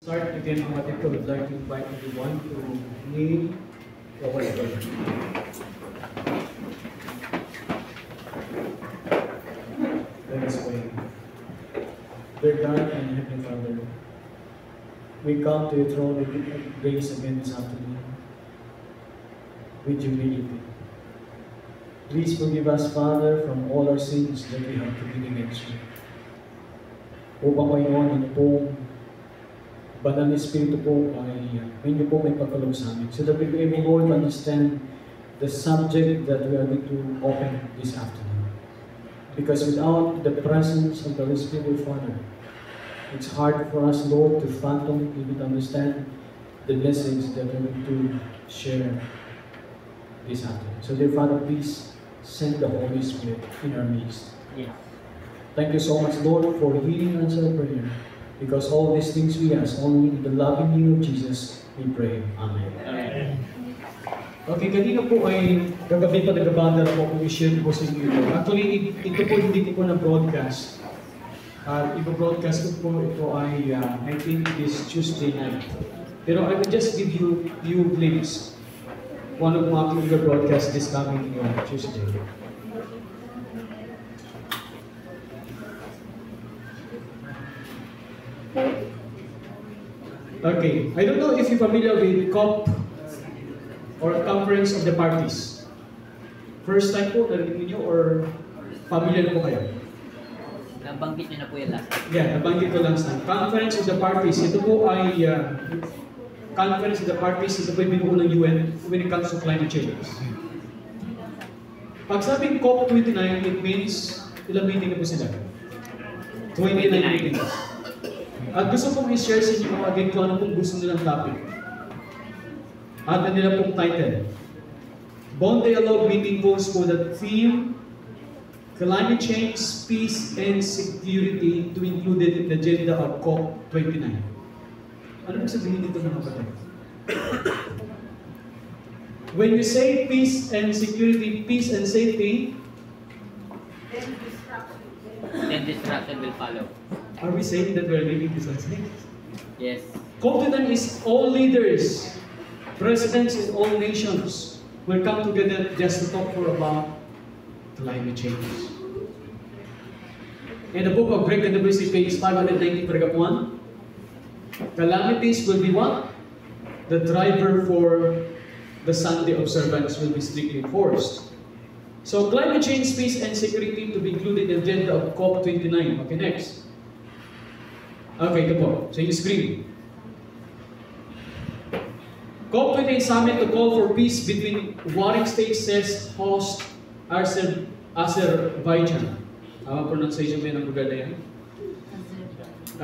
Start again, I would like to invite everyone to kneel for our prayer. Let us pray. Dear God and Heavenly Father, we come to your throne of grace again this afternoon with humility. Please forgive us, Father, from all our sins that we have committed against you. Upang Panginoon, ano pong Banal na Espiritu po ay inyo po may pagkaloob sa amin, so that we be able to understand the subject that we are going to open this afternoon. Because without the presence of the Holy Spirit, Father, it's hard for us, Lord, to fathom, even understand the message that we're going to share this afternoon. So dear Father, please send the Holy Spirit in our midst. Yeah. Thank you so much, Lord, for hearing and answering prayer. Because all these things we ask, only in the loving name of Jesus, we pray. Amen. Amen. Okay, kanina po ay kagabi pa nagabanda na po kung i-share po sa inyo. Actually, ito po hindi ko po na-broadcast. Ipo-broadcast ko po ito ay, I think it is Tuesday night. Pero I will just give you few glimpses. One of my broadcast this coming Tuesday. Okay, I don't know if you're familiar with COP or Conference of the Parties. First time po narinig niyo or familiar po kayo? Nabanggit niyo na po yung last time. Yeah, nabanggit ko lang sa Conference of the Parties. Ito po ay Conference of the Parties, ito po ay binuo ng UN when it comes to climate change. Pag sabing COP29, it means ilang meeting na po sila? 29 meetings. At gusto kong i-share sa inyo mga again kung ano pong gusto nilang topic. At ano nila pong title. Bonn Dialogue meeting calls for the theme Climate Change, Peace, and Security to be included in the agenda of COP29. Ano po sabihin nito mga kapatid? When you say peace and security, peace and safety, Then destruction will follow. are we saying that we are living this life? Yes. COP29 is all leaders, presidents in all nations will come together just to talk about climate change. In the book of Greg and WC, page 590, paragraph 1, calamities will be what? The driver for the Sunday observance will be strictly enforced. So climate change, peace, and security to be included in the agenda of COP29. Okay, next. Okay, ito po. So you screen. COP28 summit to call for peace between warring states, says host Azerbaijan. Tama pronunciation ba yun ang lugar na yan?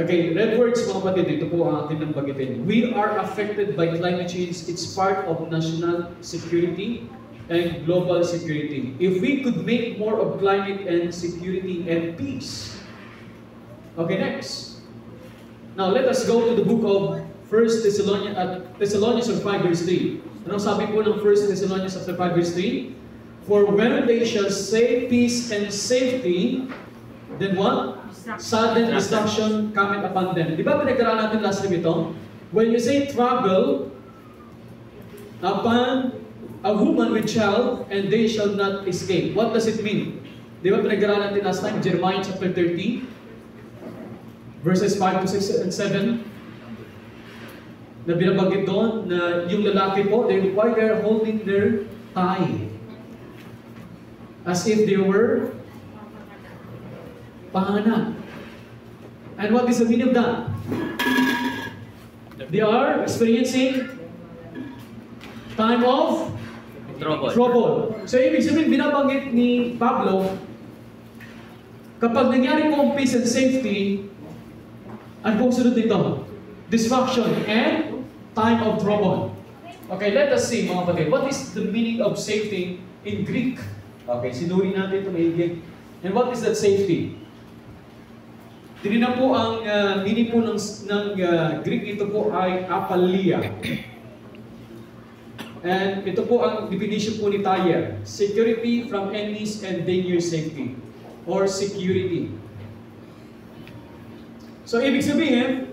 Okay, red words mga kapatid, ito po ang ating nang bagitin. We are affected by climate change. It's part of national security and global security. If we could make more of climate and security and peace. Okay, next. Now, let us go to the book of 1 Thessalonians 5 verse 3. Ano sabi po ng 1 Thessalonians 5 verse 3? For when they shall say peace and safety, then what? Sudden destruction cometh upon them. Di ba pinag-aralan natin last week ito? When you say trouble upon a woman with child, and they shall not escape. What does it mean? Di ba pinag-aralan natin last time? Jeremiah chapter 30. Verses 5 to 6 and 7, na binabanggit doon na yung lalaki po, why they're holding their thigh as if they were pahanap. And what is the meaning of that? They are experiencing time of trouble. So ibig sabihin, binabanggit ni Pablo, kapag nangyari po ang peace and safety, ano pong sunod dito? Destruction and time of trouble. Okay, let us see mga kapatid. What is the meaning of safety in Greek? Okay, sinuri natin ito maigit. And what is that safety? Tinignan po ang meaning po ng Greek, ito po ay apalia. And ito po ang definition po ni Thayer. Security from enemies and danger safety. Or security. So, ibig sabihin,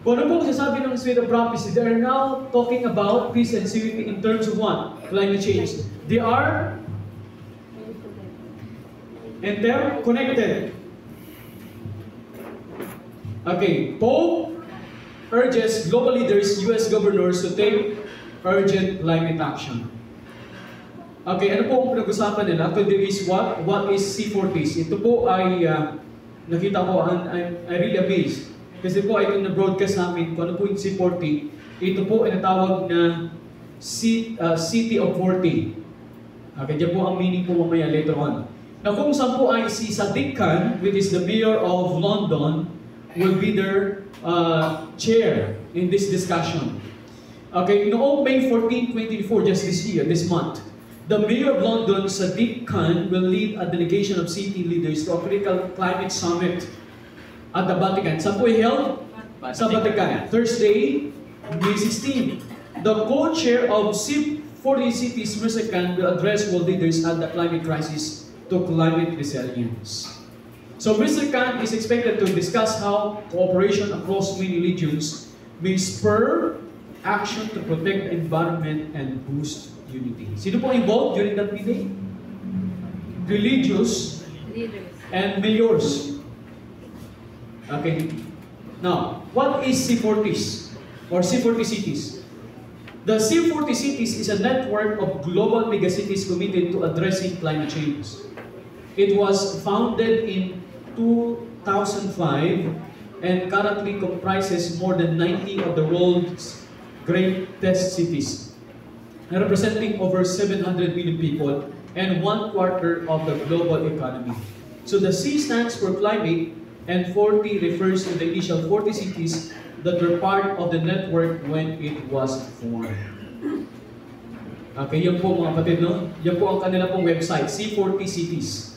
Kung ano po sasabi ng Spirit of Prophecy, they are now talking about peace and security in terms of what? Climate change. They are interconnected. Okay, Pope urges global leaders, US governors to take urgent climate action. Okay, ano po ang pinag-usapan nila? So there is what is C40s? Ito po ay nakita ko, I really amazed. Kasi po ay itong na-broadcast namin kung ano po yung C40. Ito po ay natawag na City of 40. Okay, dyan po ang meaning po mamaya later on. Now kung saan po ay si Sadiq Khan, which is the mayor of London, will be their chair in this discussion. Okay, noong May 14, 2024, just this month, the Mayor of London, Sadiq Khan, will lead a delegation of city leaders to a critical climate summit at the Vatican. Saan po held? Sa Vatican. Thursday, May 16. The co-chair of C40 Cities, Mr. Khan, will address world leaders at the climate crisis to climate resilience. So Mr. Khan is expected to discuss how cooperation across many regions may spur action to protect the environment and boost unity. Sino po involved during that meeting? Religious leaders and mayors. Okay. Now, what is C40s or C40 cities? The C40 cities is a network of global megacities committed to addressing climate change. It was founded in 2005 and currently comprises more than 90 of the world's greatest cities, representing over 700 million people and 1/4 of the global economy. So the C stands for climate, and 40 refers to the initial 40 cities that were part of the network when it was formed. Okay, yan po mga kapatid, no? Yan po ang kanila pong website, C40 Cities.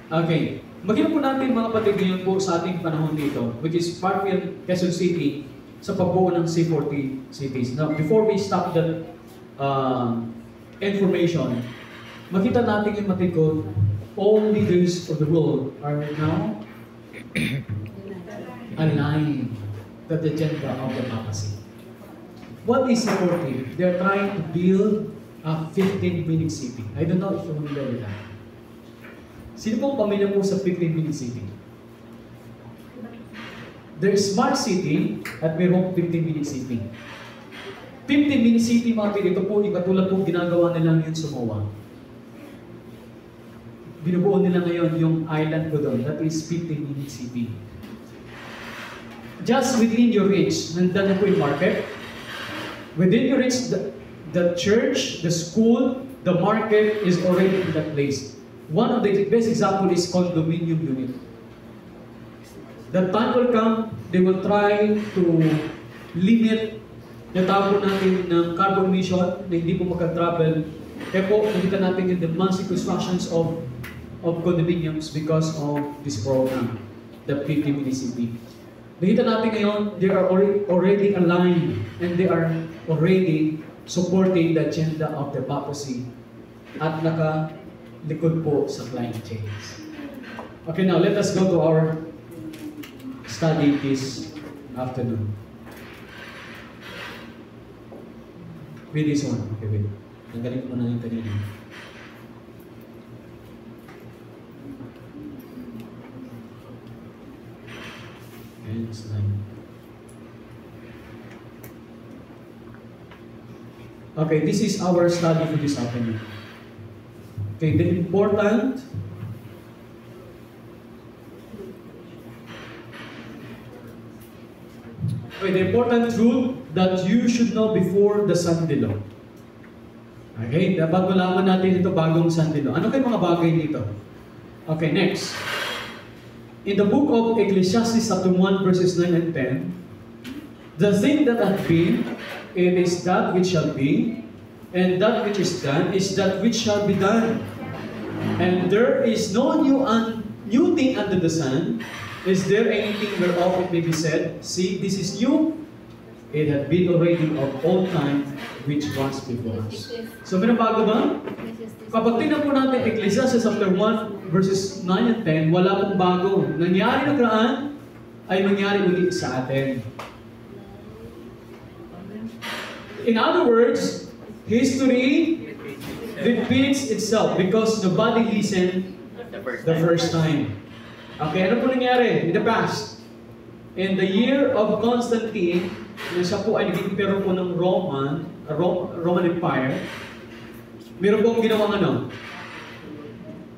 Okay, magiging po natin mga kapatid ngayon po sa ating panahon dito, which is Parkville, Quezon City, sa pagbuo ng C40 Cities. Now, before we stop that information, makita natin yung matikot, all leaders of the world are now aligned to the agenda of the papacy. What is C40? They're trying to build a 15-minute city. I don't know if you're familiar with that. Sino pong pamilya po sa 15-minute city? There's smart city at mayroong 15-minute city. 15-minute city, mga kapatid, ito po, ikatulad po ginagawa nila ngayon sa MOA. Binubuo nila ngayon yung island ko doon, that is 15-minute city. Just within your reach, nandiyan na po yung market. Within your reach, the church, the school, the market is already in that place. One of the best example is condominium unit. The time will come, they will try to limit yung tawag natin ng carbon emission na hindi po magka-travel. Kaya po, nakita natin yung the massive constructions of condominiums because of this program, the 50-minute city. Nakita natin ngayon, they are already aligned and they are already supporting the agenda of the papacy at nakalikod po sa climate change. Okay, now let us go to our study this afternoon. With this one. Okay, wait. Tanggalin ko na yung kanina. And slide. Okay, this is our study for this afternoon. Okay, the important truth that you should know before the Sunday law. Okay, dapat malaman natin ito bagong Sunday law. Ano kayo mga bagay dito? Okay, next. In the book of Ecclesiastes chapter 1 verses 9 and 10, the thing that hath been, it is that which shall be, and that which is done is that which shall be done. And there is no new thing under the sun. Is there anything whereof it may be said, see, this is new? It had been already of all time which was before us. So, may bago ba? Kapag tingnan po natin Ecclesiastes chapter 1 verses 9 and 10, wala pong bago. Nangyari nakaraan ay mangyari ulit sa atin. In other words, history repeats itself because nobody listened the first time. Okay, ano po nangyari in the past? In the year of Constantine, siya po ay naging pero po ng Roman Empire, meron pong ginawang ano?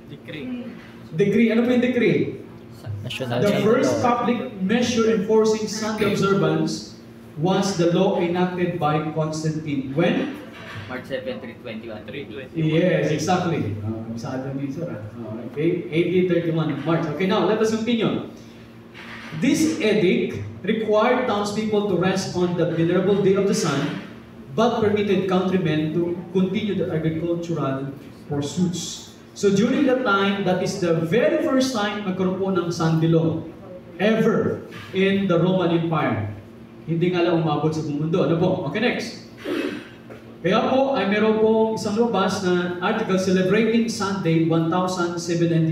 Decree. Ano po yung decree? The first public measure enforcing Sunday observance was the law enacted by Constantine. When? March 7, 321. Yes, exactly. Kabisado ni Sir. Okay, 1831 March. Okay, now let us continue. This edict required townspeople to rest on the venerable day of the sun, but permitted countrymen to continue the agricultural pursuits. So during that time, that is the very first time nagkaroon po ng Sunday law ever in the Roman Empire. Hindi nga lang umabot sa buong mundo. Ano po? Okay, next. Kaya po ay meron pong isang lumabas na article celebrating Sunday 1,700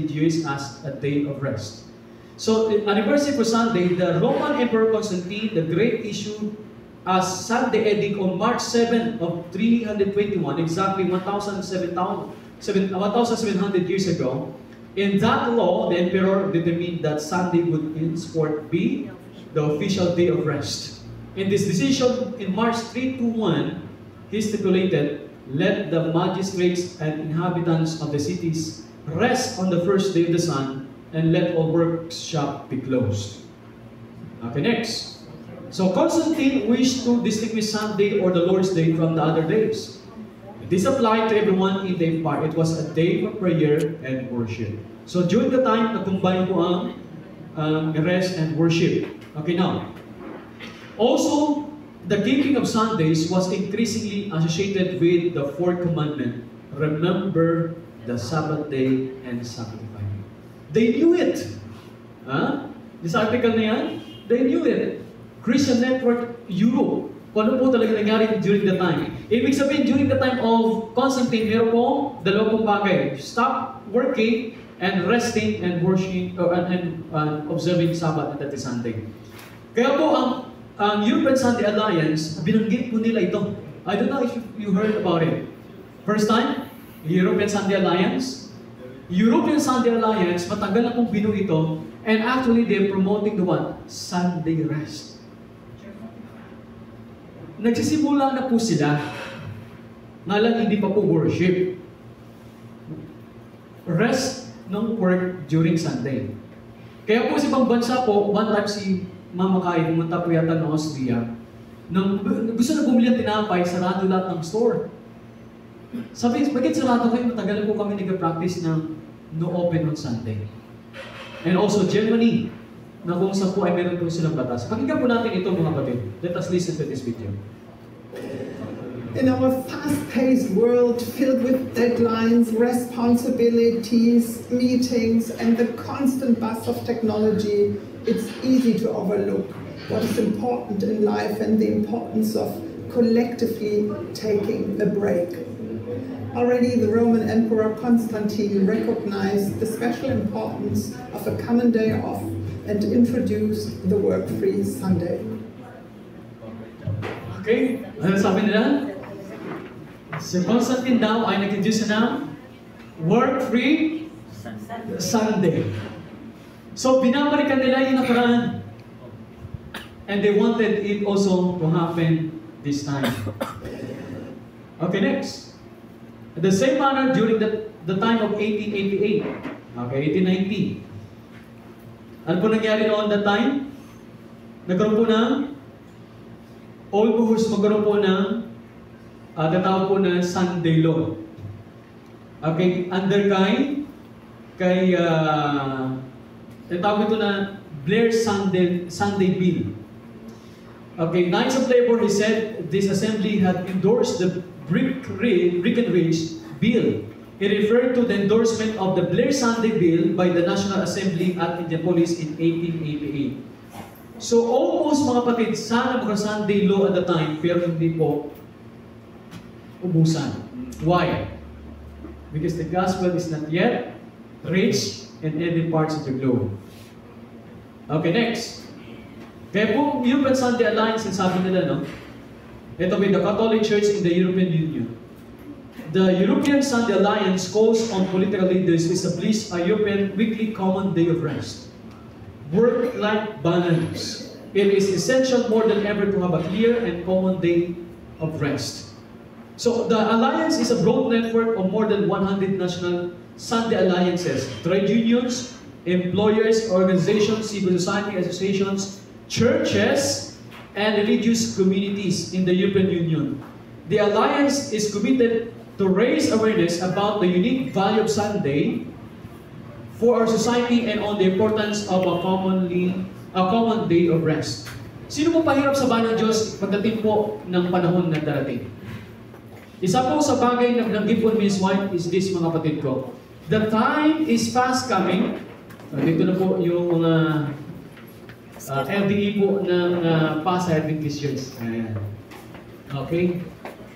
years as a day of rest. So, anniversary for Sunday, the Roman Emperor Constantine the Great issued a Sunday edict on March 7 of 321, exactly 1,700 years ago. In that law, the emperor determined that Sunday would henceforth be the official day of rest. In this decision, in March 321, he stipulated, "Let the magistrates and inhabitants of the cities rest on the first day of the sun, and let all workshop be closed." Okay, next. So Constantine wished to distinguish Sunday or the Lord's Day from the other days. This applied to everyone in the empire. It was a day for prayer and worship. So during the time, na-combine po ang rest and worship. Okay, now. Also, the keeping of Sundays was increasingly associated with the fourth commandment. Remember the Sabbath day and sanctify. They knew it. This article na yan, they knew it. Christian Network Europe. Kung ano po talaga nangyari during the time. Ibig sabihin, during the time of Constantine, meron po dalawang bagay. Stop working and resting and worshiping and observing Sabbath and that is Sunday. Kaya po ang European Sunday Alliance, binanggit po nila ito. I don't know if you heard about it. First time, European Sunday Alliance. European Sunday Alliance, matagal na pong binuo ito, and actually they're promoting the what? Sunday rest. Nagsisimula na po sila, nga lang hindi pa po worship. Rest ng work during Sunday. Kaya po sa ibang bansa po, one time si Mama Kai, pumunta po yata ng Austria, nang gusto na bumili ng tinapay, sarado lahat ng store. Sabi, bakit sarado kayo? Matagal po kami nag-practice ng no open on Sunday. And also Germany, na kung saan po ay meron po silang batas. Pakinggan po natin ito mga kapatid. Let us listen to this video. In our fast-paced world filled with deadlines, responsibilities, meetings, and the constant buzz of technology, it's easy to overlook what is important in life and the importance of collectively taking a break. Already the Roman Emperor Constantine recognized the special importance of a common day off and introduced the work-free Sunday. Okay, ano sabi nila? Si Constantine daw ay nag-introduce ng work-free Sunday. So binabalikan nila yung nakaraan. And they wanted it also to happen this time. Okay, next. At the same manner, during the time of 1888, okay, 1890, ano po nangyari noon that time? Nagkaroon po ng almost magkaroon po ng tatawag po na Sunday law. Okay, under kay tatawag ito na Blair Sunday Bill. Okay, Knights of Labor, he said, this assembly had endorsed the Breckinridge Bill. He referred to the endorsement of the Blair Sunday Bill by the National Assembly at Indianapolis in 1888. So almost mga kapatid, sana magka-Sunday law at the time, pero hindi po ubusan. Why? Because the gospel is not yet reached in every parts of the globe. Okay, next. Kaya po, European Sunday Alliance, sabi nila, no? Ito with the Catholic Church in the European Union. The European Sunday Alliance calls on political leaders to establish a European weekly common day of rest. Work-life balance. It is essential more than ever to have a clear and common day of rest. So the Alliance is a broad network of more than 100 national Sunday alliances, trade unions, employers, organizations, civil society associations, churches, and religious communities in the European Union. The Alliance is committed to raise awareness about the unique value of Sunday for our society and on the importance of a common day of rest. Sino po pahirap sa bayan ng Diyos pagdating po ng panahon na darating? Isa po sa bagay na nabanggit po ni Ms. White is this, mga kapatid ko. The time is fast coming. Dito na po yung LDE po ng Pasay Adventist Church. Ayan. Okay?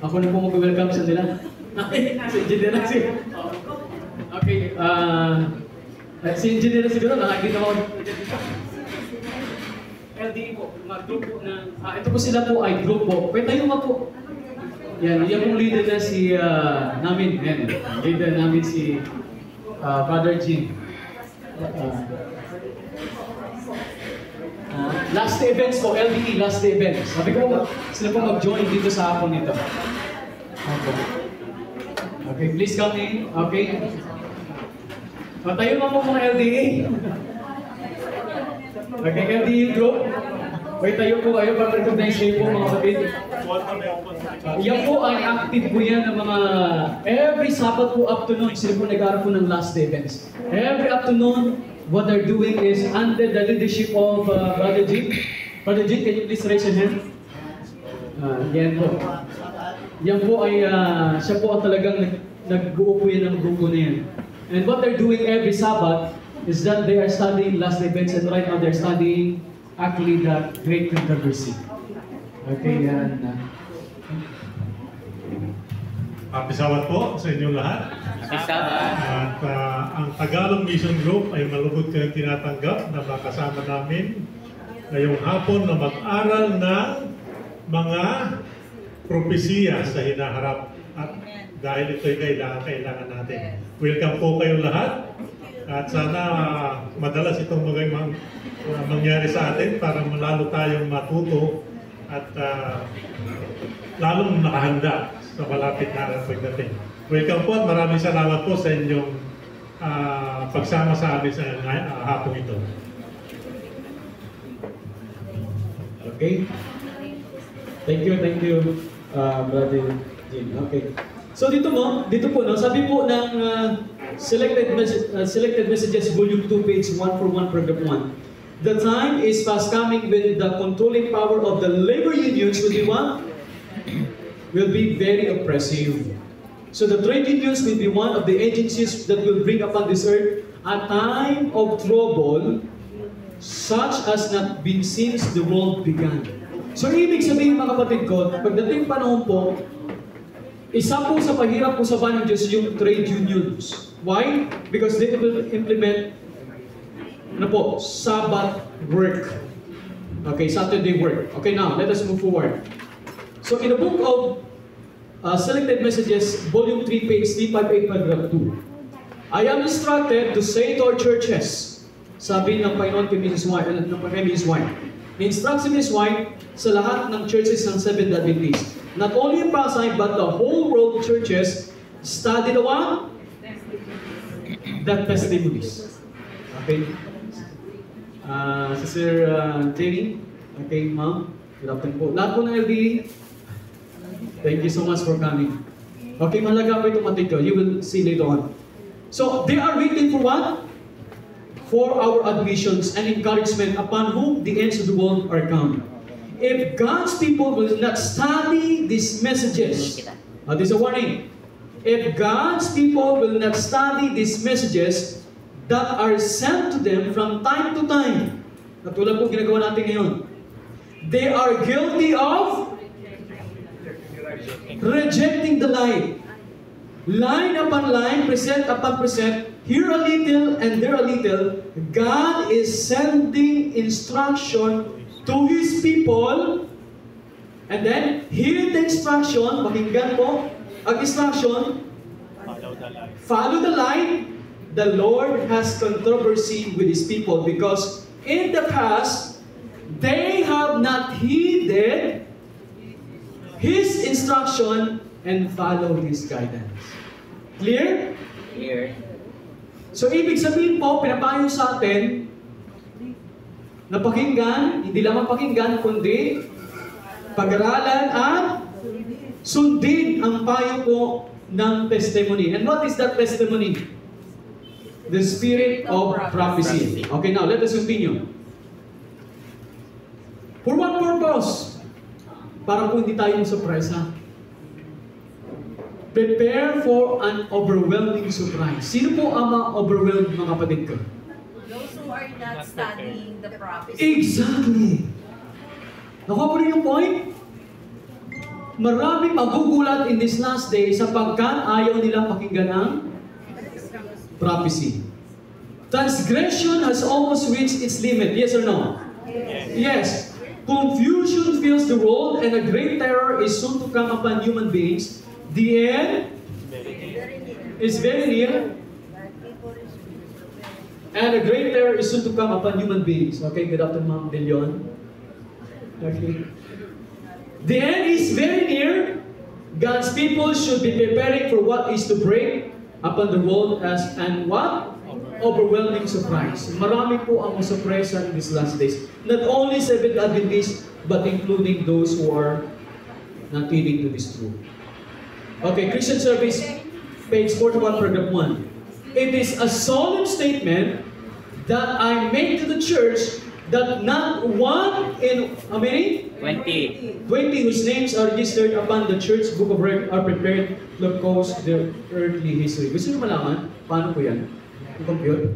Ako na po mag-welcome sa nila. Si Engineer na siya. Okay. Si Engineer na siguro, nakakita ko. LDE po, mga group po na... ito po sila po ay group po. Pwede tayo po. Yan pong leader na si namin. Yan, leader namin si Father Jim. Last day events po, LDE, last day events. Sabi ko, sila po mag-join dito sa hapon nito. Okay, please come in. Okay. Tayo mo mga LDE. Okay, LDE group. Wait, tayo po kayo para recognize kayo po mga kapatid. Yan po ay active po yan ng mga every Sabbath po afternoon. Sila po nag-aaral po ng last day events. Every afternoon, what they're doing is under the leadership of Brother Jim. Brother Jim, can you please raise your hand? Yan po. Yan po ay siya po ang talagang nag-buo po yan ng grupo na yan. And what they're doing every Sabbath is that they are studying last day events, and right now they're studying actually the Great Controversy. Okay, yan. Happy Sabbath po sa inyong lahat. Happy Sabbath. At ang Tagalog Mission Group ay malugod kayong tinatanggap na makasama namin ngayong hapon na mag-aral ng mga propesiya sa hinaharap. At dahil ito'y kailangan natin. Welcome po kayong lahat. At sana madalas itong mangyari sa atin para lalo tayong matuto at lalong nakahanda sa malapit na pagdating. Welcome po at maraming salamat po sa inyong pagsama sa amin sa hapong ito. Okay. Thank you, Brother Jim. Okay. So dito po, no, sabi po ng Selected Messages, Volume 2, page 141, paragraph 1. The time is fast coming when the controlling power of the labor unions will be what? Will be very oppressive. So the trade unions will be one of the agencies that will bring upon this earth a time of trouble such as not been since the world began. So ibig sabihin, mga kapatid ko, pagdating panahon po, isa po sa pahirap po sa bayan ng Diyos yung trade unions. Why? Because they will implement Sabbath work. Okay, Saturday work. Okay, now, let us move forward. So in the book of Selected Messages, Volume 3, page 358, paragraph 2, I am instructed to say to our churches, sabi ng Panginoon kay Mrs. White, instruct si Mrs. White sa lahat ng churches ng Seventh-day Adventist. Not only in Pasay, but the whole world churches study the what? The testimonies. Okay. Sister Terry. Okay, ma'am. Good afternoon po. Lahat po ng LDE. Thank you so much for coming. Okay, malaga po itong matito. You will see later on. So, they are waiting for what? For our admissions and encouragement upon whom the ends of the world are come. If God's people will not study these messages, this is a warning. If God's people will not study these messages that are sent to them from time to time, katulad po ginagawa natin ngayon, they are guilty of rejecting the light. Line upon line, present upon present, here a little and there a little, God is sending instruction to His people And then, hear the instruction, pakinggan po, ang instruction, follow the line. The Lord has controversy with His people because in the past, they have not heeded His instruction and followed His guidance. Clear? Clear. So, ibig sabihin po, pinapayo sa atin na pakinggan, hindi lamang pakinggan, kundi pag-aralan at sundin ang payo po ng testimony. And what is that testimony? The spirit of prophecy. Okay, now let us continue. For what purpose? Para po hindi tayo surprise, ha? Prepare for an overwhelming surprise. Sino po ang ma-overwhelmed, mga kapatid ko? Those who are not studying the prophecy. Exactly! Nakuha po rin yung point? Maraming magugulat in this last day sapagkat ayaw nilang pakinggan ang prophecy. Transgression has almost reached its limit. Yes or no? Yes. Confusion fills the world and a great terror is soon to come upon human beings. The end is very near. And a great terror is soon to come upon human beings. Okay, good afternoon, Ma'am De Leon. Okay. The end is very near. God's people should be preparing for what is to break upon the world as and what? Overwhelming surprise. Marami po ang masurpresa in these last days. Not only Seventh Adventists, but including those who are not heeding to this truth. Okay, Christian Service, page 41, paragraph 1. It is a solemn statement that I make to the church that not one in, how many? 20. 20 whose names are registered upon the church book of record are prepared to cause their earthly history. Gusto nyo malaman? Paano po yan? I-compute?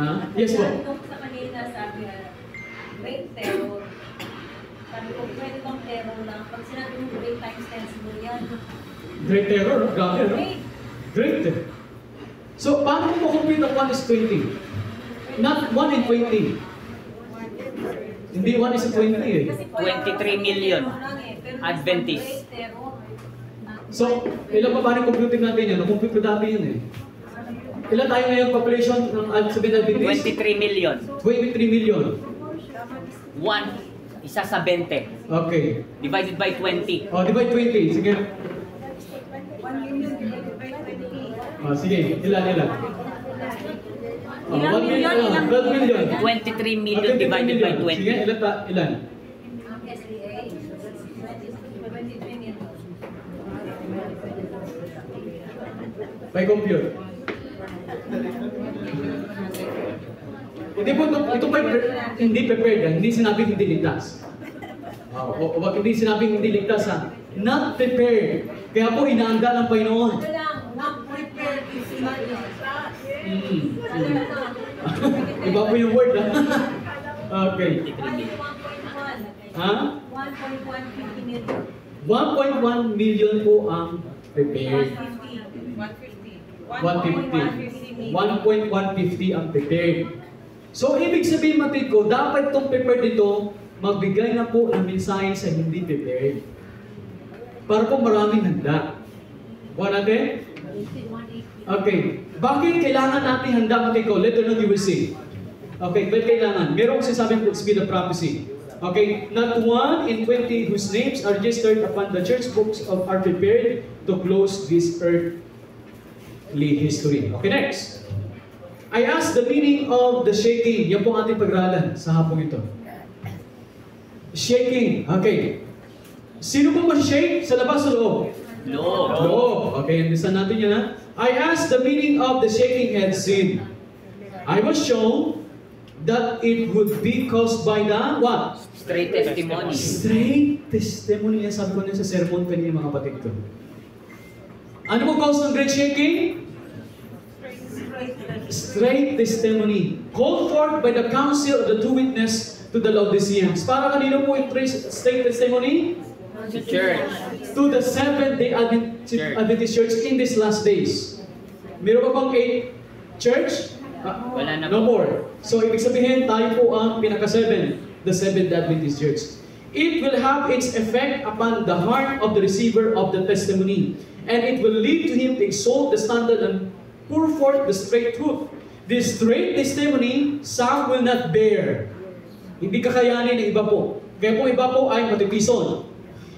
Ha? Yes po. Sa kanina sabi na, great terror. Sabi ko, pwede bang terror lang? Pag sinabi mo great times 10 siguro yan. Great terror, no? Grabe, no? Great. Great. So, paano mo compute ang 1 is 20? Not 1 in 20. Hindi 1 is 20 eh. Kasi 23 million Great Adventists. terror. So, ilan pa paano computing natin yan? Nakompute ko dati yun eh. Ilan tayo ngayon population ng Seventh Adventist? 23 million. 23 million. 1, isa sa 20. Okay. Divided by 20. O, divide 20. Sige. 1 million divided by 20. O, sige. Ilan? O, Ilang 1 million? million. Ilang 12 million. 23 million 23 divided by million. Sige, 20. ilan? Ang SDA, 23 million. By compute. Hindi po, ito pa hindi prepared yan. Hindi sinabing hindi ligtas. O wag hindi sinabing hindi ligtas ha. Not prepared. Kaya po inaanda ng Panginoon. Ano lang, not prepared is not Iba po yung word ha. Okay. 1.1. Ha? 1.150 million. 1.1 million po ang prepared. 150. 1.150 ang prepared. So, ibig sabihin, matid ko, dapat itong prepared dito, magbigay na po ng mensahe sa hindi prepared. Para po maraming handa. Buwan natin? Okay. Bakit kailangan natin handa, matid ko? Later on you will see. Okay, bakit kailangan? Merong sasabing speed of prophecy. Okay, not 1 in 20 whose names are registered upon the church books are prepared to close this earthly history. Okay, next. I asked the meaning of the shaking. Yan po ang ating pag-aralan sa hapong ito. Shaking. Okay. Sino po ma-shake? Sa labas o loob? Loob. Loob. Okay, understand natin yan ha. I asked the meaning of the shaking head scene. I was shown that it would be caused by the what? Straight testimony. Straight testimony. Yan sabi ko na sa sermon kanina mga kapatid ko. Ano po cause ng great shaking? Straight testimony. Called forth by the council of the two witnesses to the Laodiceans. Para kanino po yung straight testimony? The church. To the Seventh-day Adventist Church in these last days. Meron ba bang 8 church? Wala na No po. more. So, ibig sabihin, tayo po ang pinaka-7. the Seventh-day Adventist Church. It will have its effect upon the heart of the receiver of the testimony, and it will lead to him to exalt the standard and pour forth the straight truth. This straight testimony, some will not bear. Hindi kakayanin ng iba po. Kaya po iba po ay matitison.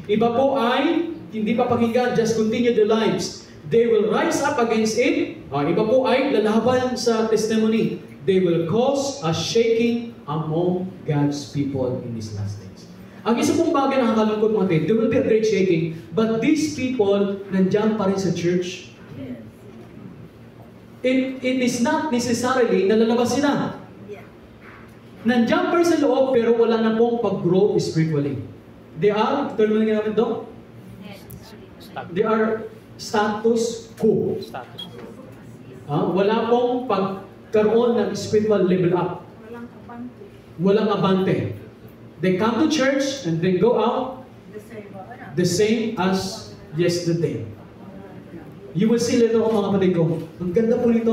Iba po ay hindi papakinggan, just continue their lives. They will rise up against it. Iba po ay lalaban sa testimony. They will cause a shaking among God's people in these last days. Ang isa pong bagay na nakakalungkot mga kapatid, there will be a great shaking, but these people nandiyan pa rin sa church. It is not necessarily na lalabas sila. Nandiyan pa rin sa loob, pero wala na pong pag-grow spiritually. They are, terminal nga namin doon? They are status quo. Wala pong pagkaroon ng spiritual level up. Walang abante. They come to church and then go out the same as yesterday. You will see later on mga kapatid ko, ang ganda po nito.